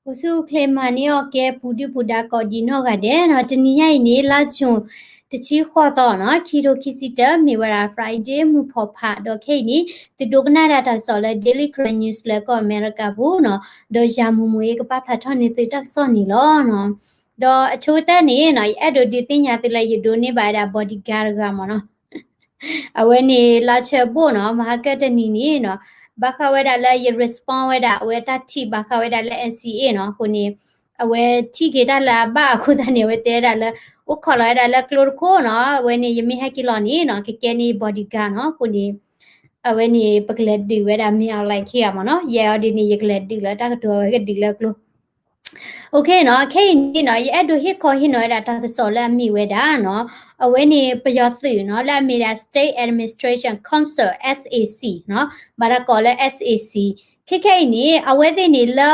Usu klemani oke pudi puda kodi no gade no teniya ini la chun tichi khodo no kiro kisita miwara Friday mu phopa do keni ti dogna data sola daily current news le ko America bu no do jamu mu e ka pha ni ti tak so ni lo no do achote ni no ado di tinya ti la yudo ni ba da bodyguard ga mo no aweni la che bu no market ni no baka weda la ye respond weda weda ti baka weda la NCA no kuni awe ti ke da la ba khu da ne we te da la u khola da la chlorco no we ni yemi hakilo ni no ke ni bodyguard no kuni awe ni paklet di weda mi out like here mo no ye odi ni ye klet di la ta do ke di la clo okay no ke ni no ye do hit ko hin no da ta so la mi weda no awe ni pyo thu no la mi da state administration council SAC no bara ko la SAC ke ni awe de ni la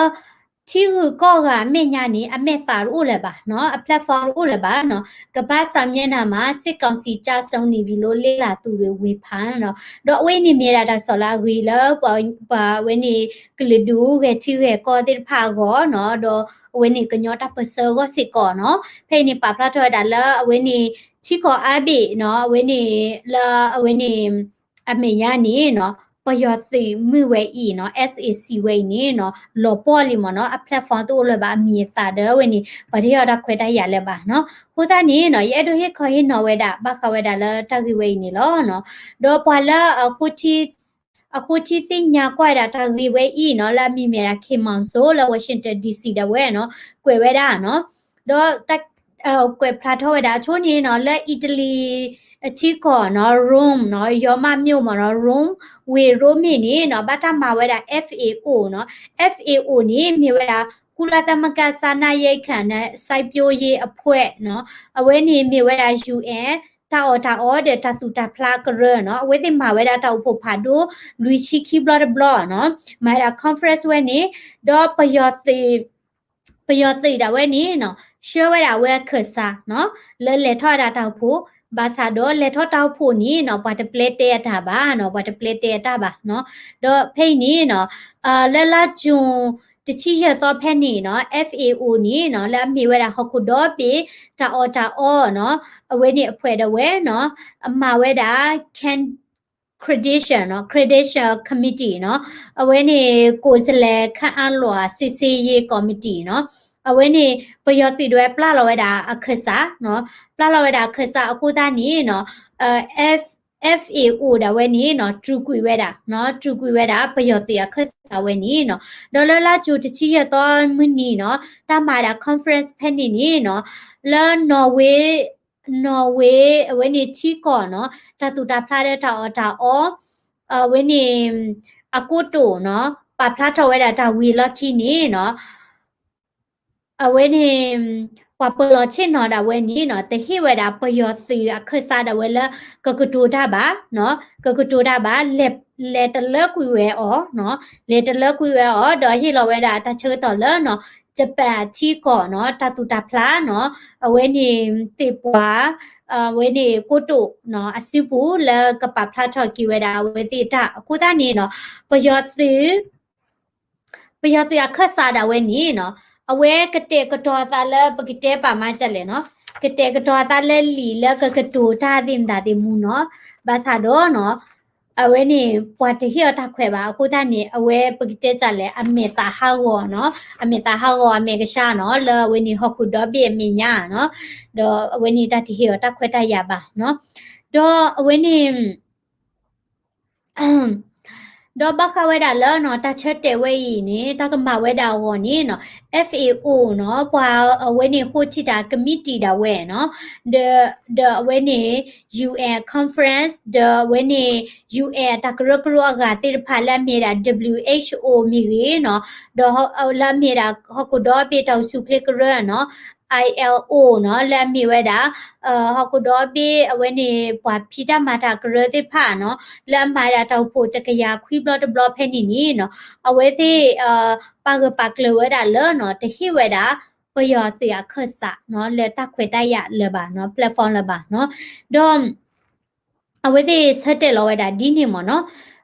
chi hu ko ga me nya ni a me fa ru le ba no a platform ru le ba no ကပတ်စာမျက်နှာမှာစစ်ကောင်စီကြဆုံးနေပြီလို့လေ့လာသူတွေဝေဖန်တော့တော့ဝိနေမြေတာဆော်လာဂီလပါဝိနေကလဒူကချီဝဲကောတိဖာကောနော်တော့ဝိနေကညောတာပစောကစစ်ကောနော်ဖိနေပါဖလာထော်ဒါလဝိနေချီကောအဘိနော်ဝိနေလာဝိနေအမေယာနေနော်ပယောသိမြဝဲဤနော် SAC ဝဲနေနော်လောပေါ်လီမနော်အ platform တို့လည်းပါအမြေသာတဲ့ဝဲနေဗတိရတာခွဲတရလဲပါနော်ခုတနီနော်ရဲ့တို့ဟခေါ်ဟနော်ဝဲတာဘခဝဲတာလဲတက်ကြီးဝဲနေလောနော်တော့ပွာလာအခုချီတင်ညာကွာတာတက်ကြီးဝဲဤနော်လာမိမြတာခေမောင်ဆိုလဝါရှင်တန် DC တဲ့ဝဲနော်ကွယ်ဝဲတာနော်တော့တက်ကွယ်ဖလာထောဝဲတာချိုးနေနော်လက်အီတလီအချီကောနော် room နော်ယောမမြို့မှာနော် room ဝေ room နေနော်ဘာတာမှာဝဲတာ FAO နော် FAO နေမြေဝဲတာကုလသမဂ္ဂစာနာရိတ်ခံတဲ့စိုက်ပျိုးရေးအဖွဲ့နော်အဝဲနေမြေဝဲတာ UN တာအောတဲ့တသုတာဖလာကရနော်အဝဲတင်မှာဝဲတာတောက်ဖို့ဖာဒိုလူချီခီဘလော့နော်မာတာ conference ဝဲနေတော့ပယောတိတာဝဲနေနော်ရှေဝဲတာဝဲခဆာနော်လဲထော်တာတောက်ဖို့ဘာသာတော့လက်ထော့တောက်ဖို့နီနော်ဘာတပလက်တဲ့တာပါနော်ဘာတပလက်တဲ့တာပါနော်တော့ဖိတ်နီနော်လဲလာဂျွန်တချီရတော့ဖက်နီနော် FAO နီနော်လာမီဝဲတာဟခုတော့ပေတာအောနော်အဝဲနေအဖွဲတော့ဝဲနော်အမဝဲတာ can credential နော် credential committee နော်အဝဲနေကိုစလဲခန့်အလွာစစ်စေးရေး committee နော်အဝဲနေပယောစီတွေပလာလောဝဲတာအခက်စာနော်ပလာလောဝဲတာအခက်စာအခုသားနီနော်FAO ဒါဝဲနီနော်ထူကွေဝဲတာနော်ထူကွေဝဲတာပယောစီအခက်စာဝဲနီနော်ဒေါ်လာချူတချီရတော့မနီနော်တာမာတာ conference ဖက်နီနီနော်လာနော်ဝေဝဲနေချီကောနော်တတူတာဖလာတဲ့တာအောဝဲနေအကုတိုနော်ပါဖလာထဝဲတာဝီလခီနီနော်အဝဲနေပပလောချင်နော်ဒါဝဲနီနော်တဟိဝဲတာပယောစီအခဆာဒါဝဲလကကတူတာပါနော်ကကတူတာပါလက်တလကွေဝဲအောနော်လက်တလကွေဝဲအောဒေါ်ဟိလောဝဲတာတချေတော်လနော်ဂျပန်ချီကောနော်တတူတာဖလာနော်အဝဲနေတေပွားဝဲနေကိုတုနော်အစစ်ဘူးလကပဖလာထော်ကီဝဲတာဝဲတိတာအခုသားနေနော်ပယောစီအခဆာဒါဝဲနီနော်အဝဲကတဲ့ကတော်သားလဲပကတဲ့ပါမချက်လေနော်ကတဲ့ကတော်သားလဲလီလဲကတူထားတင်တာတင်မူနော်ဘာသာတော့နော်အဝဲနေပွားတဟီတာခွဲပါအခုသားနေအဝဲပကတဲ့ကြလဲအမေတာဟာဝေါ်နော်အမေတာဟာဝေါ်အမေကရှာနော်လဲဝဲနေဟခုတော့ပြမညာနော်တော့အဝဲနေတာတဟီတာခွဲတရပါနော်တော့အဝဲနေတော့ဘခဝဲတာလောနော်တချက်တဲ့ဝဲဤနေတကမဝဲတာဝေါ်နေနော် FAO နော်ပွာဝဲနေဟိုချီတာ committee တာဝဲနော် the ဝဲနေ UN conference the ဝဲနေ UN တကရကရအကတိဖာလာမြေတာ WHO မြေကြီးနော်တော့လာမြေတာဟခုတော့ပေတောက်စုကလကရနော် ILO နော်လက်မီဝဲတာဟခုတော့ပေအဝဲနေပွာဖီတာမာတာကရတိဖာနော်လက်မာတာတောက်ဖို့တကရခွီဘလော့ဖဲနီနီနော်အဝဲသေးပါကလဝဲတာလောနော်တဟိဝဲတာပယောစီအခက်စာနော်လက်တခွေတရလပါနော် platform လပါနော်တော့အဝဲသေးဆက်တယ်လောဝဲတာဒီနေမနော်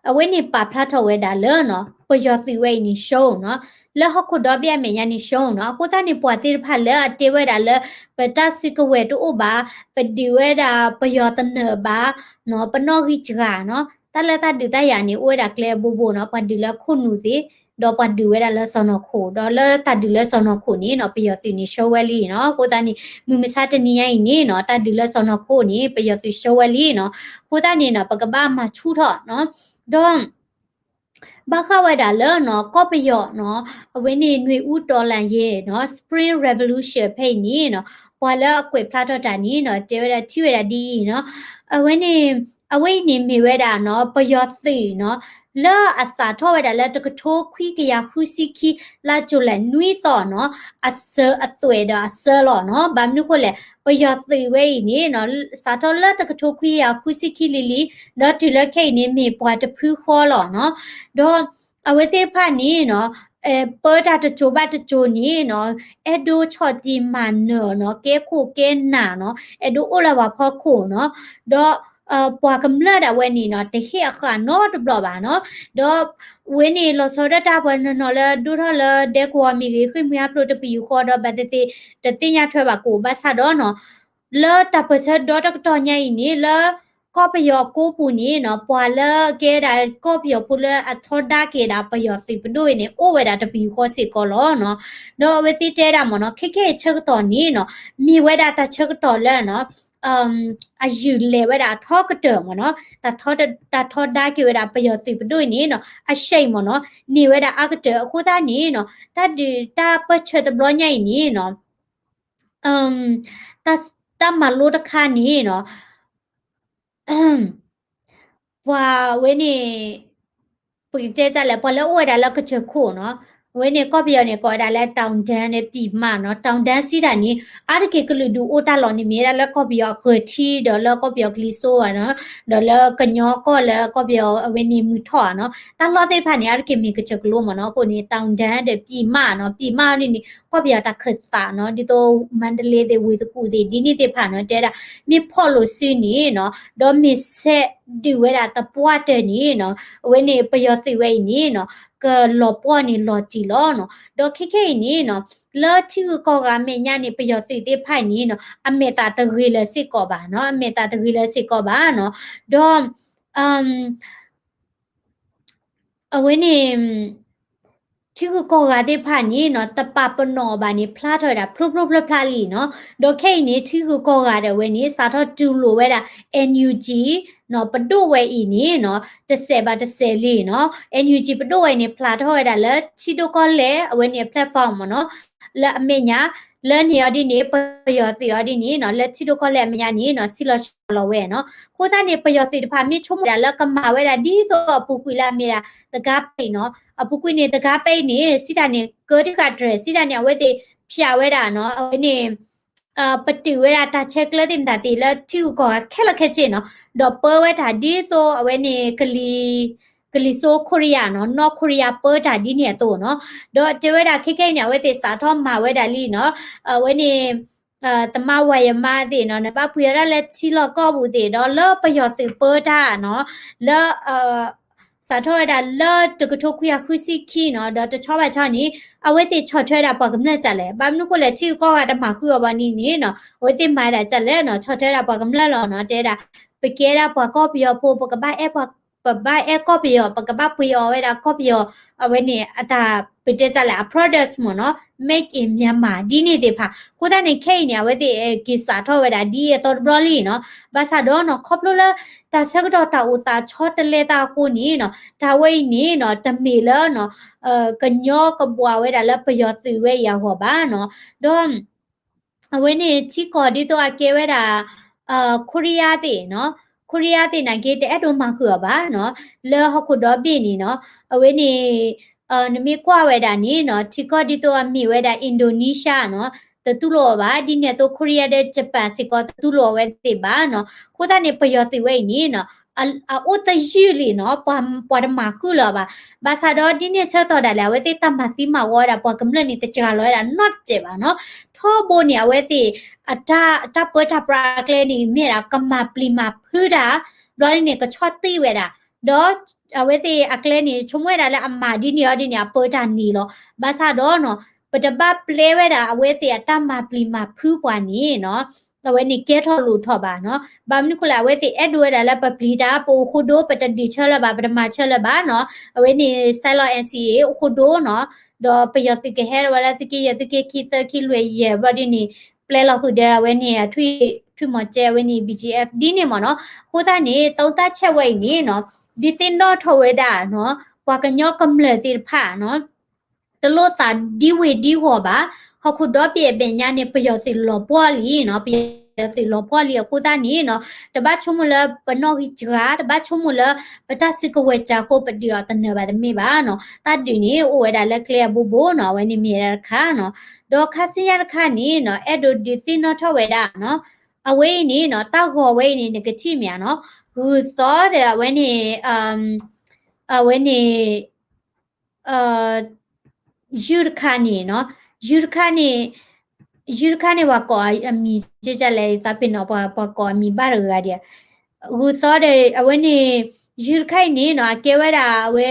အဝဲနေပါဖလာထော်ဝဲတာလောနော်ပ ปยอสิเวนี่โชเนาะแล้วเขาขุดดอกเบี้ยแม่ยานี่โชเนาะกูตานี่ปวดติพันเลยเตเวดาเลยเปตาสิกเวตุบาเปดิเวดาปยอตเนบาเนาะปนอกิจกาเนาะตาเลตาดิตายานี่อวยดาเคลบูเนาะปดิเลคุนูสิดอกปดิเวดาเลสนอโคดอเลตาดิเลสนอโคนี่เนาะปยอสินี่โชเวลีเนาะกูตานี่มุมิซาตนี่ยนี่เนาะตาดิเลสนอโคนี่ปยอสิโชเวลีเนาะกูตานี่เนาะปกบ้ามาชูทอเนาะดองဘာခဝဲတာလဲနော်ကော့ပယော့နော်အဝင်းနေຫນွေဥတော်လန်ရဲ့နော် Spring Revolution ဖိတ်နီနော်ဘွာလဲအကွေဖလာတော့တာနီနော်တေဝရချီဝရဒီနော်အဝင်းနေမီဝဲတာနော်ပယော့သိနော်လာအစာထောဝဲတာလဲတကထိုးခွီကရခုစီခီလာချိုလဲနွီတော့နော်အဆအသွေတာအဆလောနော်ဘာမျိုးခွလဲပယော့သိဝဲနီနော်စာထောလဲတကထိုးခွီရခုစီခီလီလီနော်ဒီလက်ခိနေမီဘွာတဖူးခေါ်လောနော်တော့အဝဲတိဖာနီနော်ပေါ်တာတချို့ဘတ်တချို့နီနော်အဲ့ဒိုချော်တီမန်နော်ကဲခိုကဲနာနော်အဲ့ဒိုအိုလာဘာဖောက်ခိုနော်တော့ပွာကမလာတဲ့ဝဲနီနော်တခေအခါနော်တဘလပါနော်တော့ဝဲနီလောစောဒတာဘနော်လေဒူထလေဒေကွာမီကြီးခွေမြပလိုတပီခေါ်တော့ဘတ်တေတတင်ရထွဲပါကိုဘတ်ဆာတော့နော်လေတပစဒေါ်တတော်ညိုင်နီလေก็ไปยอกูปูนี่เนาะปวาเลเกดาก็ไปยอปูเลอทอดาเกดาไปยอสิปด้วยนี่โอเวดาตะปีขอสิก็ลอเนาะเนาะเวติเตดามเนาะเคเชกตอนนี้เนาะมีเวดาตะเชกตอนแล้วเนาะอายุเลเวดาทอกระเติมเนาะตาทอดาเกเวดาไปยอสิปด้วยนี่เนาะอาใช่มเนาะนี่เวดาอากระเตอคูตานี่เนาะตาเปเชตบลอใหญ่นี่เนาะตามาโลตะคานี่เนาะว่าเวนี่ปุยเจจะแล้วพอแล้วอวยได้แล้วก็เจอคู่เนาะเวนี่ก็เปียวเนี่ยก็ได้แล้วตาวแดนเนี่ยปีมาเนาะตาวแดนสิดานี่อาร์เกก็เลยดูโอตาลอนี่มีแล้วก็เปียวเคยที่เดี๋ยวแล้วก็เปียวกลิโซอ่ะเนาะเดี๋ยวแล้วก็ญอก็แล้วก็เปียวเวนี่มือถอเนาะตลอดที่ผ่านนี้อาร์เกมีก็จะกลัวมาเนาะคนนี้ตาวแดนเดี๋ยวปีมาเนาะปีมานี่ก็เปียวตะเขิดสาเนาะดิโตมันเดเลเดวิตกูดีนี่ที่ผ่านเนาะเจดามีพอลซีนี่เนาะดอมีเซดิเวดาตะปัวเตนี่เนาะเวนี่ปยอสิเวนี่เนาะก็ลอปัวนี่ลอจีลอเนาะดอเคนี่เนาะเลอที่ก็กะเมญานี่ปยอสิติไผนี่เนาะอเมตาตะรีเลสิก็บาเนาะอเมตาตะรีเลสิก็บาเนาะดอเวนี่ที่ก็กะติไผนี่เนาะตะปะปนอบานี่พลาถอยดาพรุพลาลีเนาะดอเคนี่ที่ก็กะเดเวนี่สาทอจูโลเวดา NUG เนาะปะดุเวอีนี่เนาะตะเสบาตะเสลีเนาะ NUG ปะดุเวนี่พลาถอยดาเลที่ดูก็เลเวนี่แพลตฟอร์มเนาะและอเมญาเลนี่อดีนี่ปยอสิอดีนี่เนาะและที่ดูก็เลอเมญานี่เนาะสิลอลอเวเนาะโคตานี่ปยอสิพามีชุมดาแล้วก็มาเวดาดีโตปุกุลาเมดาตะกาไปเนาะအပူကွင်းနေတကားပိတ်နေစီတာနေကောတိကဒရစီတာနေအဝဲတိဖြာဝဲတာနော်အဝဲနေပတူဝဲတာတာချက်ကလတင်တာတီလာချူကောခဲလခဲချင်နော်ဒေါ်ပဝဲတာဒီဆိုအဝဲနေကလီဆိုကိုရီးယားနော်နော်ကိုရီးယားပေါ်တာဒီနေတော့နော်ဒေါ်ကျဝဲတာခိခိနေဝဲတိစာထောမှာဝဲတာလီနော်အဝဲနေตมาวายมาติเนาะนะปะพุยระและชิลอก็บูติเนาะเลอปยอสือเปอร์ดาเนาะเลสาทอดาเลอตกทคุยคุสิคีเนาะเดตชอบชอนี้เอาไว้ติชอทอดาปอกำเนิดจัดแหละบามนุก็เลยชื่อก็ว่าตมาคือบานี่เนาะไว้ติมาดาจัดแล้วเนาะชอทอดาปอกำเนิดเนาะเจดาไปเกดาปอก็ปยอโพปกบ้าแอปปบ้าแอก็ปยอปกบ้าปยอไว้ดาก็ปยอเอาไว้นี่อะตาไปเจจัดแหละ products หมดเนาะ make in Myanmar ဒီနေ့တည်းဖာကိုတနေခိနေဝဲတဲ့ကိစာထောဝဲတာဒီရတော့ဘလလီနော်ဘာသာတော့နော်ခေါပလိုလာတာဆက်တော့တာဥစာချောတလေတာကိုနီနော်ဒါဝဲနီနော်တမီလနော်ကညောကဘွားဝဲတာလပယောစီဝဲရဟောပါနော်တော့အဝဲနေချီကော်ဒီတော့အကဲဝဲတာကိုရီးယားတဲ့နော်ကိုရီးယားတဲ့နိုင်ကေတဲ့အဲ့တော့မှခွေပါနော်လဲဟခုတော့ပြီနီနော်အဝဲနေနမီကွာဝဲတာနီနော်ချီကောဒီတိုအမီဝဲတာအင်ဒိုနီးရှားနော်တတူလောပါဒီနေ့တော့ကိုရီးယားတဲ့ဂျပန်စီကောတတူလောဝဲတိပါနော်ကိုတာနေပယောတိဝဲနီနော်အိုတယူလီနော်ပွားမခုလောပါဘာသာတော့ဒီနေ့ချက်တော့တယ်လေဝဲတိတမစီမဝါတာပွားကမလနေတကြလောတာ not ကျေပါနော်ထောဘိုနီဝဲတိအတာပတာပရာကလေးနီမြေတာကမပလီမဖူးတာဘလော်နေကချော့တိဝဲတာတော့ အဝဲတိအကလဲနေချုံဝဲတာလဲအမာဒီနေရဒီနေပေါ်တာနီလောဘာသာတော့နော်ပတပတ်ပလဲဝဲတာအဝဲတိအတမပလီမဖူးပွားနေနော်အဝဲနေကဲထော်လို့ထော်ပါနော်ဘာမနခုလာအဝဲတိအဲ့ဒွဲတာလဲပပလီတာပိုခုဒိုပတဒီချလပါပတမချလပါနော်အဝဲနေဆဲလော NCA ခုဒိုနော်တော့ပယတိကဟဲဝလာတိကယတိကခိသခိလွေရဘာဒီနေပလဲလောက်ခုတဲ့အဝဲနေထွေမကျဲဝဲနေ BGF ဒီနေမနော်ဟိုတာနေတောက်တချက်ဝဲနေနော်ဒီတင်တော့ထဝဲတာနော်ပွာကညောကမလေတိဖာနော်တလို့တာဒီဝေဒီဟောပါဟခုတော့ပြေပညာနေပယောစီလောပွားလီနော်ပြေစီလောပွားလီကိုတာနေနော်တပတ်ချုံမလပနောဟိဂျာတပတ်ချုံမလပတစကဝဲချာကိုပဒီယတနေပါတမေပါနော်တတ်ဒီနေအိုဝဲတာလက်ကလျဘူဘိုနော်ဝဲနေမြေရခါနော်ဒေါ်ခစီရခါနေနော်အဲ့ဒိုဒီသိနော်ထဝဲတာနော်အဝေးနေနော်တောက်ခေါ်ဝေးနေကတိမြန်နော်ဟူသောတဲ့ဝဲနေဝဲနေယူရခါနေနော်ယူရခါနေဝါကောအမီကြလဲသပင်နော်ပကောအမီဘာရရတဲ့ဟူသောတဲ့အဝဲနေယူရခိုင်နေနော်ကဲဝဲတာဝဲ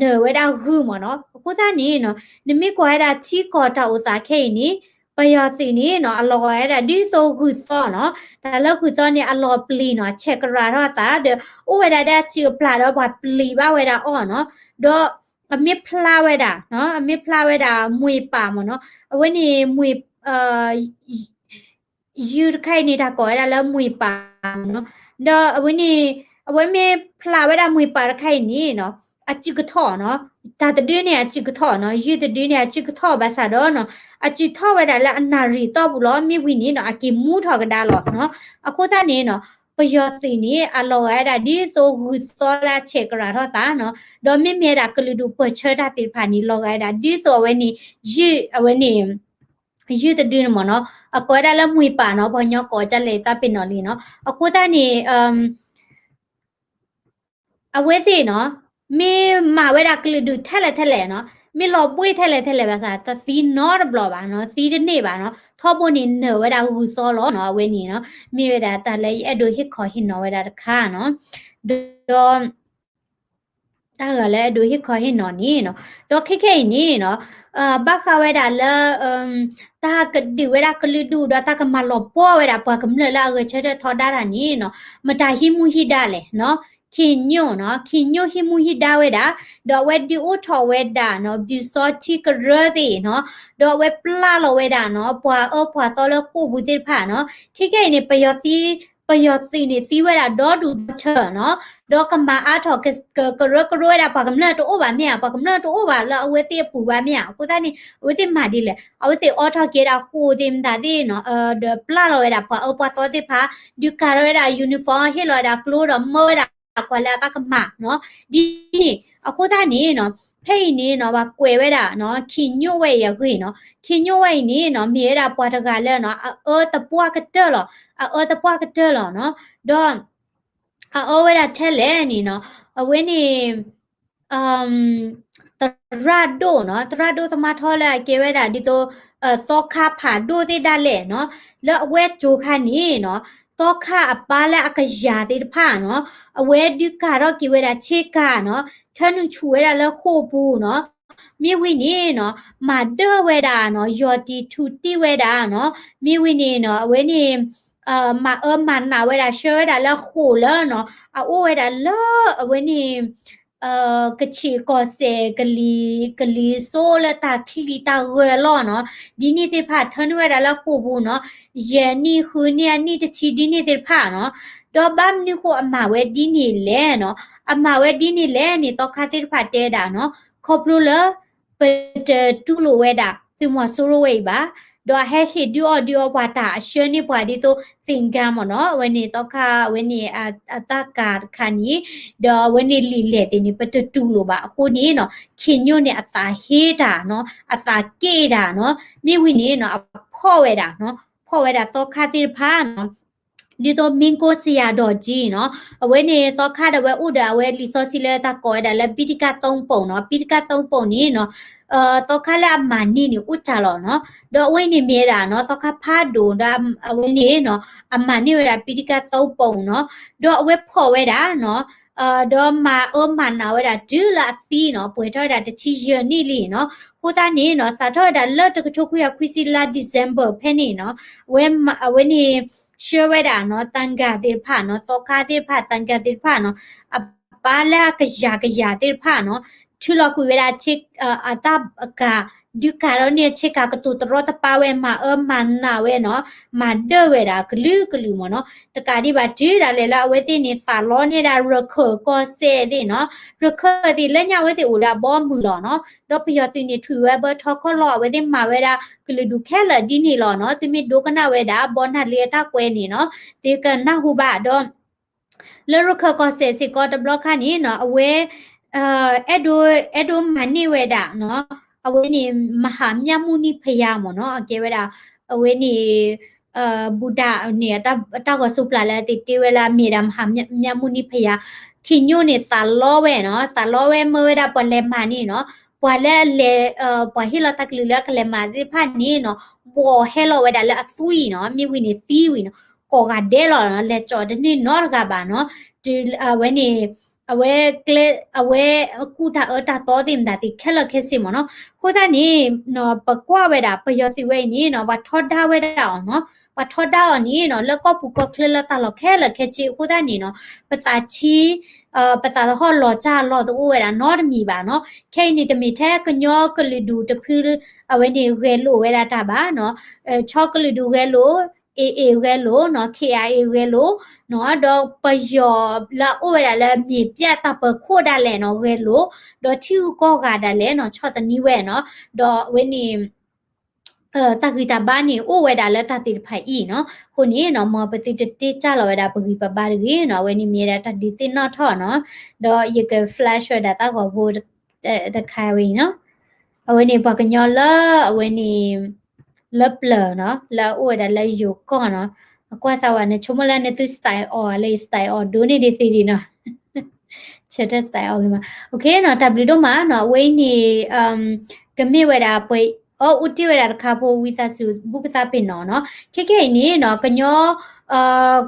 နေဝဲတာဟူမနော်ခုသားနေနော်နမိကွာတာချီကောတာဥစားခဲနေပယစီနေနော်အလောရတဲ့ဒီဆိုခုသောနော်ဒါလောက်ခုသောနေအလောပလီနော်ချက်ကရာတော့တာတဲ့ဥဝဲတာတဲ့ချီပလာတော့ဘာပလီပါဝဲတာအော်နော်တော့အမေဖလာဝဲတာနော်အမေဖလာဝဲတာမွေပါမနော်အဝဲနေမွေယူခိုင်နေတာကောရလာမွေပါနော်တော့အဝဲနေအဝဲမေဖလာဝဲတာမွေပါခိုင်နေနော်အချီကထောနော်ဒါတည်းနေအချီကထောနော်ယူတည်းနေအချီကထောဘာသာတော့နော်အချီထောဝဲတာလာအနာရီတော့ဘူးလို့မိဝင်းနေနော်အကီမူထောကဒါလို့နော်အခုသားနေနော်ပယောစီနေအလောရတာဒီဆိုဟူစောလာချက်ကရာတော့တာနော်ဒေါ်မြမြတာကလူဒူပချတာတိဖာနီလောရတာဒီဆိုဝဲနေယူအဝဲနေယူတည်းမနော်အကောရလာမွေပါနော်ဘညောကောကြလေတာပင်နော်လီနော်အခုသားနေအဝဲသေးနော်မေမာဝဲတာကလူဒူထက်လဲနော်မေလောပွေးထက်လဲပါစားတသီနော်ဘလောပါနော်သီတနေပါနော်ထောဖို့နေနဝဲတာဟူစောလောနော်ဝဲနေနော်မေဝဲတာတလဲအဲ့ဒိုဟစ်ခေါ်ဟင်နော်ဝဲတာတခါနော်တော့တာကလည်းဒိုဟစ်ခေါ်ဟင်နော်နီနော်တော့ခိနေနော်ဘခဝဲတာလဲတာကဒီဝဲတာကလူဒူတော့တာကမလောပွားဝဲတာပွားကမလလာရချတဲ့ထော်တာနီနော်မတာဟိမူဟိဒါလေနော်ခင်ညိုနော်ခင်ညိုဟိမူဟိဒါဝဲတာတော့ဝဲဒီအိုထော်ဝဲတာနော်ဘီစောချီကရသည်နော်တော့ဝဲပလာလောဝဲတာနော်ပွာဖွာသောလခုဘူးတိဖာနော်ခိနေပယောစီနေသီးဝဲတာတော့ဒူချာနော်တော့ကမအားထော်ကရတာပါကမလာတော့ဘာမြပါကမလာတော့ဘာလာအဝဲတိပူပါမြအခုသားနေအဝဲတိမာဒီလေအဝဲတိအော်ထော်ကေတာခိုတင်တာဒီနော်ပလာလောဝဲတာပွာသောတိဖာဒီကာရတာယူနီဖောင်းဟီလောတာကလိုတော့မောတာကွာလာတာကမနော်ဒီအခုသားနေနော်ဖိနေနော်ဘာကွယ်ဝဲတာနော်ခင်ညို့ဝဲရခွေနော်ခင်ညို့ဝဲနေနော်မြေတာပွားတကလည်းနော်တပွားကတဲ့လောတပွားကတဲ့လောနော်တော့ဝဲတာထဲလဲနေနော်အဝင်းနေတရဒိုနော်တရဒိုသမထောလာကေဝဲတာဒီတော့သောခါဖာဒိုတေဒါလဲနော်လောအဝဲဂျိုခါနေနော်သောခအပါလဲအကရာတေဖာနော်အဝဲဒီကတော့ကေဝဲတာချေကနော်ထနူချူဝဲတာလဲခို့ဘူးနော်မြေဝင်းနေနော်မာဒဝဲတာနော်ယော်တီထူတီဝဲတာနော်မြေဝင်းနေနော်အဝဲနေมันนาเวลาเชื่อได้แล้วขู่แล้วเนาะเอาเวลาเลอะเวนี่กะชีกอเซกะลีโซละตาคลีตาเวลอเนาะဒီနေ့တိဖာထန်ဝဲတာแล้วขู่ဘူးเนาะယนี่คือเนี่ยนี่ตะชีဒီနေ့တိဖာเนาะတော့ဘမ်နိခုအမဝဲဒီနေ့လဲเนาะအမဝဲဒီနေ့လဲนี่တော့ခါတိဖာတဲတာเนาะခေါပလူလပတတူလိုဝဲတာသူမဆိုးရဝဲပါတော့ဟဲဟီဒီအော်ဘွာတာအရှနေဘွာဒီတော့သင်ကမနော်ဝနေတော့ခဝနေအတကာခဏီတော့ဝနေလီလေတင်ပတတူလို့ပါအခုနေနော်ခင်ညွနဲ့အသာဟေးတာနော်အသာကေတာနော်မိဝနေနော်ဖော့ဝဲတာနော်ဖော့ဝဲတာတော့ခတိဖာနော်ဒီတော့မင်းကိုစီယာတော့ကြီးနော်အဝဲနေတော့ခါတော့ဝဲဥဒါဝဲလီဆိုစီလဲတာကောဒါလဲပိတိက3ပုံနော်ပိတိက3ပုံနေနော်တော့ခါလာမနီနီဥချလောနော်တော့ဝဲနေမြေတာနော်တော့ခါဖာဒိုဒါဝဲနေနော်အမနီဝဲတာပိတိက3ပုံနော်တော့အဝဲဖော်ဝဲတာနော် တော့မာနာဝဲတာဒူလာသီနော်ပွေထော်တာတချီယနီလီနော်ဟိုတာနေနော်စာထော်တာလော့တကထုတ်ခွေခွစီလာဒီဇမ်ဘာဖဲနေနော်ဝဲနေရှေဝဲတာနော်တန်ဂါတိဖာနော်သောခါတိဖာတန်ဂါတိဖာနော်အပါလာကရာတိဖာနော်ထူလောက်ကွေဝဲတာချစ်အတာကဒီကာရောနေချစ်ကကတူတရောတပါဝဲမှာမန်နာဝဲနော်မဒဝဲတာဂလူမနော်တကာဒီပါဒီတာလေလာဝဲတိနေသာလောနေတာရခေကောဆဲတိနော်ရခေတိလက်ညဝဲတိဦးလာဘောမူလောနော်တော့ပြရတိနေထူဝဲဘထောက်ခလောဝဲတိမှာဝဲတာဂလူဒုခဲလာဒီနေလောနော်တိမိဒုကနာဝဲတာဘောနာလေတာကွဲနေနော်ဒီကနာဟုပါတော့လေရခေကောဆဲစီကောတဘလော့ခါနေနော်အဝဲအဲ့ဒိုမနီဝဲတာနော်အဝဲနေမဟာမြတ်မှုနိဖယာမနော်အကဲဝဲတာအဝဲနေဗုဒ္ဓနေတာကဆုပလာလဲတိဝဲလာမြေတာမဟာမြတ်မှုနိဖယာခိညိုနေတာလောဝဲနော်တာလောဝဲမဝဲတာပလဲမာနီနော်ပွာလဲလေပွာဟီလာတကလီလကလဲမာဒီဖာနီနော်ဘောဟဲလောဝဲတာလဲအသွီနော်မြေဝီနေသီးဝီနော်ကောကဒဲလောနော်လဲကြော်တနေနော်ကပါနော်ဒီဝဲနေအဝဲကလအဝဲကူတာတာတော်တင်တာတိခဲလခဲစီမနော်ခိုးတာနေနော်ပကွာဝဲတာပယောစီဝဲနေနော်ဘာထော်တာဝဲတာနော်ဘာထော်တာနေနော်လကောပူကကလလတာလခဲလခဲချီခိုးတာနေနော်ပတာချီပတာဟောလောချာလောတူဝဲတာနော်တမီပါနော်ခဲနေတမီထဲကညောကလဒူတဖူးအဝဲနေဝဲလို့ဝဲတာပါနော်ချောကလဒူဝဲလို့AA ဝဲလို့နော် KIA ဝဲလို့နော်တော့ပယောလာအိုရလာမြေပြတ်တပခိုးတာလဲနော်ဝဲလို့တော့ချီကောကတာလဲနော်ချော့တနီးဝဲနော်တော့ဝဲနေတဂီတာဘာနီအိုဝဲတာလဲတတိဖိုင်ဤနော်ခုနေနော်မပတိတေချလာဝဲတာပဂီပပါရီနော်ဝဲနေမြေတာတတိတင်နော်ထော့နော်တော့ယက flash ဝဲတာတကောဘူတခိုင်ဝီနော်အဝဲနေပကညောလာအဝဲနေလပလနော်လာအိုဒါလာယိုကောနော်အကွာစာဝနဲ့ချုံမလာနဲ့သူစတိုင်အော်လေးစတိုင်အော်ဒိုနေဒီစီဒီနော်ချက်တဲ့စတိုင်အော်မှာโอเคနော်တပ်ပြီးတော့မှာနော်ဝိနေကမေဝဒါပွေအော်ဥတီဝဒါခါပိုဝီသစုဘုကတာပင်နော်ခေခေနေနော်ကညော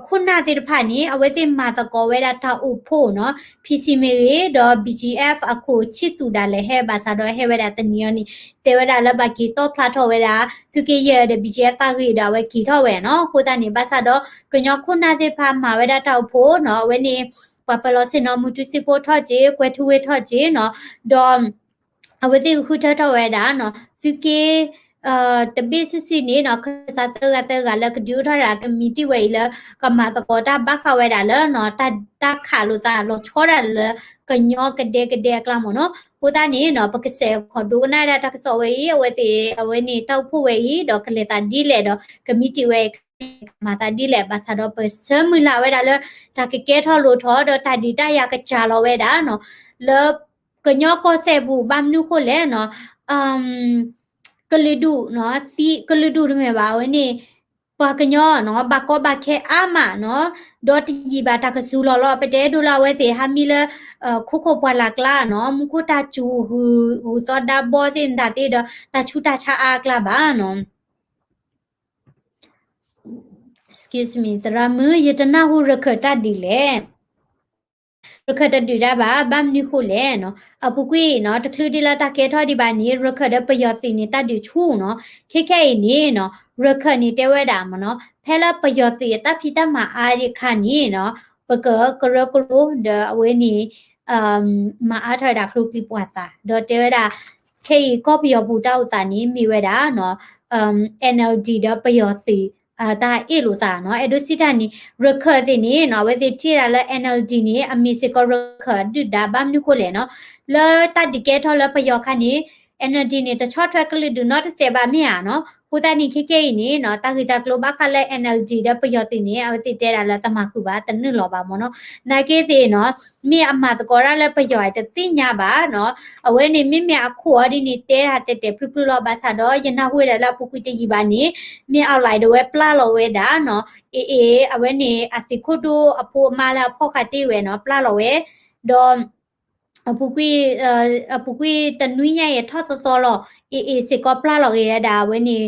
ခုနာတိဖာနေအဝဲတိမာတကောဝဲတာတာဥဖို့နော် PC မေရေတော့ BGF အခုချစ်သူဒါလဲဟဲဘာသာတော့ဟဲဝဲတာတနီယနီတေဝဲတာလဘကီတော့ဖလာထော်ဝဲတာသူကေရတဲ့ BGF ဖာခေဒါဝဲကီထော်ဝဲနော်ခိုးတာနေဘာသာတော့ကညောခုနာတိဖာမှာဝဲတာတောက်ဖို့နော်ဝဲနေပပလောစင်နော်မူတူစီပိုထော့ကြီးကွဲထူဝဲထော့ကြီးနော်တော့အဝဲတိခုထော်ဝဲတာနော်သူကေတပိစစီနေနော်ခစားတလကဒူထရာကမီတီဝဲလကမာတကောတာဘခဝဲတာလနော်တခါလို့တာလို့ချောတာလကညောကတဲ့ကလာမနော်ဟိုတာနေနော်ပကစေခေါ်ဒိုနာတာတကစောဝဲအဝဲတေအဝဲနေတောက်ဖို့ဝဲတော့ကလေတာဒီလေတော့ကမီတီဝဲမာတာဒီလေဘာသာတော့ပစမလာဝဲတာလတကကဲထော်လို့ထော်တော့တာဒီတရကချာလောဝဲတာနော်လကညောကောဆေဘူးဘမ်နုခိုလဲနော်ကလီဒူနော်တီကလီဒူရမေပါဝနေပါကညောနော်ဘကောဘခဲအာမနော်ဒေါ်တီဘာတကဆူလောလောပတဲဒူလာဝဲတေဟာမီလခုပွာလာကလာနော်မခုတာချူဟူသောဒါဘောတင်တာတေဒတာချူတာချာအာကလာဘာနော် excuse me တရမယတနာဟုရခတာဒီလေရခတ်တူရပါဘမ်နိခုလေနော်အပူကွေနော်တခလူဒီလာတကဲထော်ဒီပါနေရခတ်တဲ့ပယောတိနေတတူချူနော်ခဲနေနော်ရခတ်နေတဲဝဲတာမနော်ဖဲလာပယောတိတဖိတမအားရခနေနော်ပကကရကရဒအဝဲနေမအားထော်တာခလူကလီပွားတာဒေါ်တဲဝဲတာခေကောပယောဘူတောက်တာနေမိဝဲတာနော်NLD ဒပယောတိဒါအေလို့သာနော်အဲ့ဒိုစီတာနီရခတ်တဲ့နေနော်ဝဲတဲ့တီရလာ NLD နေအမီစကောရခတ်ဒဒါဘမ်နုကိုလေနော်လာတဒီကေထော်လပယောခနီ NLD နေတချော့ထွက်ကလေး do not စေပါမြာနော်ဟိုတနီခေနေနော်တာဂီတာကလိုဘခလဲ NLD ဒပယောတင်နေအဝတိတဲရလာတမခုပါတနုလောပါမနော်နာကေတဲ့နော်မြေအမတကောရလဲပယောတတိညာပါနော်အဝဲနေမြအခုအဒီနေတဲတာတက်ဖလူလောပါဆာတော့ယနာဝဲလာပုကွတီကြီးပါနေမြေအောက်လိုက်တော့ဝဲပလာလောဝဲတာနော်အေအဝဲနေအစီခုတိုအဖိုးမလာဖောက်ခတိဝဲနော်ပလာလောဝဲတော့အပူကွေတနွိညာရဲ့ထော့စောလောအေစေကောပလာလောရဒါဝဲနေ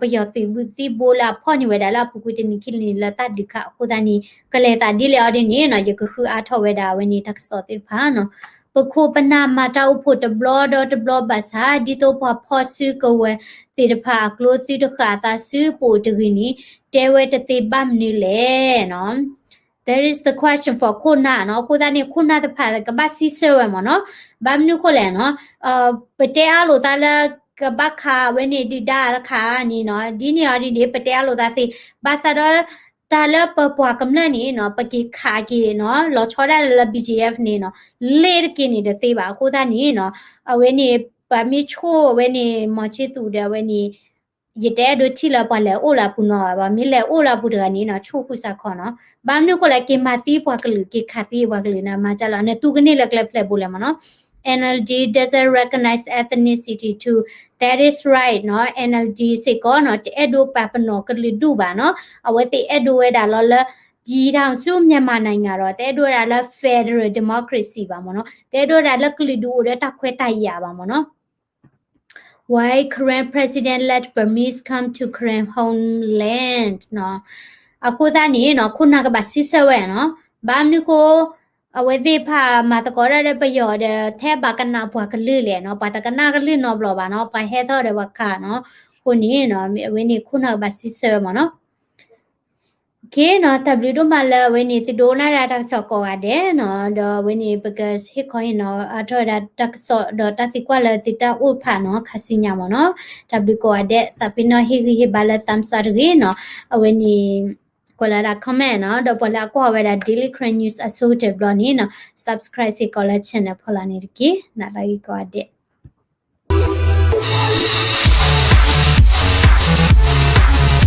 ประโยชน์สิบุติโบลาพ่อนี่เวดาลาปุกุตินิคิลนี่ละตัดดิค่ะคุดานี่ก็เลยตัดดิเลอดินี่เนาะยก็คืออาทเวดาเวนี่ทักษอติพาเนาะปะโคปนามาตาอุปตบลอดตบลอบาสาดิโตพอพอซื้อกเวติดพากโลติดขาตาซื้อปูตกินี่เตเวตติบัมนี่แหละเนาะThere is the question for คุณน่ะเนาะคุณตานี่คุณน่ะตะพาก็บาซิเซวะมั้งเนาะบามนี่ก็แหละเนาะปะเตอาโลตาละกบักคาเวนี่ดิดาละคานี่เนาะดีนี่อดีปะเตอาโลตาสิบาซาดอตาละปะปัวกำลังนี่เนาะปะกีคากีเนาะลอชอดาละ BGF นี่เนาะเลดกินี่เดติบาคุณตานี่เนาะเวนี่ปะมิโชเวนี่มอชิตูเดเวนี่ยเตอดูที่ละปะแล้วโอลาปุนอว่ามิเลโอลาปุเดนี่เนาะชูคุสะขอเนาะบามนี่ก็แลเกมาตีปวกลือเกคาตีปวกลือนะมาจาละเนี่ยตุกนี่ละแกลเพลบุเลมเนาะ NLD doesn't recognize ethnicity too that is right เนาะ NLD สิก็เนาะเอดูปะปนอกลือดูบาเนาะเอาไว้ติเอดูเวดาลอละပြည်ထောင်စုမြန်မာနိုင်ငံတော့တဲတို့ရလာ Federal Democracy ပါမနော်တဲတို့ရလာကလီဒူရတက်ခွဲတိုက်ရပါမနော်Why Korean president let Burmese come to Korean homeland เนาะအခုသားနေเนาะခုနကပါစစ်ဆဲဝဲเนาะဘာမနီကိုအဝေဒီဖာမာတကောရတဲ့ပယောတဲ့แทบကနာပွားကลือလေเนาะปาตกนาကลือเนาะบลอบาเนาะไปเฮทอတဲ့วะค่ะเนาะခုနေเนาะเวนี่ခုနကပါစစ်ဆဲမเนาะOkay, no, tabli do mala when it do na that so ko ade no the when it because he coin no atho that tak so do tatikwala tita upha no khasinya mo no tabli ko ade tapi no hi bala tam sargi no when it kola da comment no do pola ko wa da daily crane news associate blog ni no subscribe si kola channel phola ni ki na la ko ade